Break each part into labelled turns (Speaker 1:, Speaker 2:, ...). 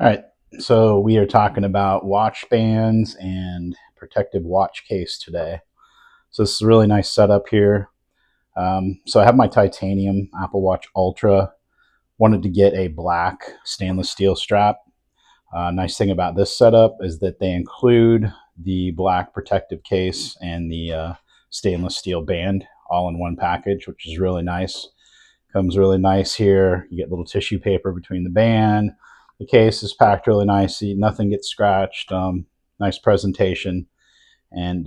Speaker 1: All right, so we are talking about watch bands and protective watch case today. So this is a really nice setup here. So I have my titanium Apple Watch Ultra. Wanted to get a black stainless steel strap. Nice thing about this setup is that they include the black protective case and the stainless steel band all in one package, which is really nice. Comes really nice here. You get little tissue paper between the band. The case is packed really nicely. Nothing gets scratched. Nice presentation. And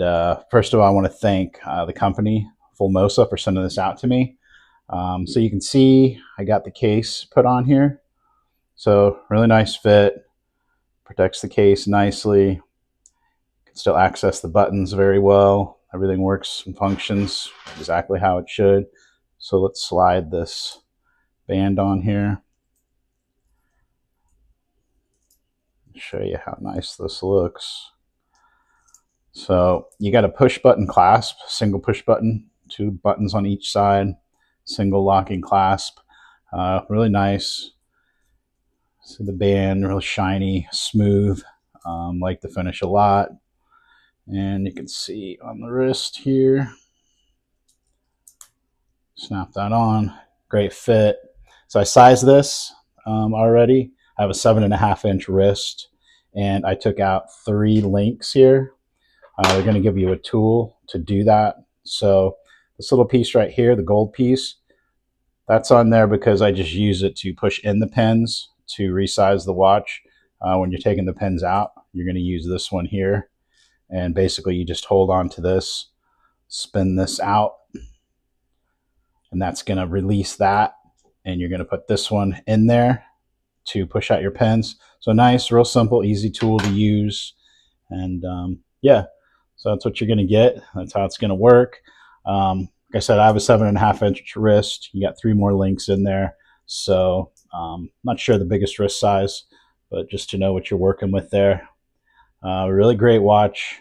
Speaker 1: first of all, I want to thank the company, Fulmosa, for sending this out to me. So you can see I got the case put on here. So really nice fit. Protects the case nicely. Can still access the buttons very well. Everything works and functions exactly how it should. So let's slide this band on here. Show you how nice this looks. So you got a push button clasp, single push button, two buttons on each side, single locking clasp. Really nice. See the band, real shiny, smooth. Like the finish a lot. And you can see on the wrist here, snap that on. Great fit. So I sized this already. I have a 7.5-inch wrist, and I took out 3 links here. They're going to give you a tool to do that. So this little piece right here, the gold piece, that's on there because I just use it to push in the pins to resize the watch. When you're taking the pins out, you're going to use this one here. And basically you just hold on to this, spin this out, and that's going to release that. And you're going to put this one in there to push out your pins. So nice, real simple, easy tool to use. And yeah, so that's what you're going to get. That's how it's going to work. Like I said, I have a 7.5-inch wrist. You got 3 more links in there. So not sure the biggest wrist size, but just to know what you're working with there. Really great watch.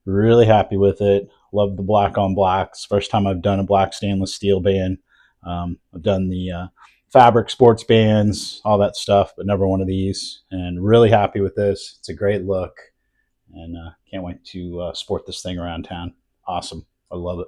Speaker 1: Really happy with it. Love the black on blacks. First time I've done a black stainless steel band. I've done the fabric sports bands, all that stuff, but never one of these. And really happy with this. It's a great look, and can't wait to sport this thing around town. Awesome. I love it.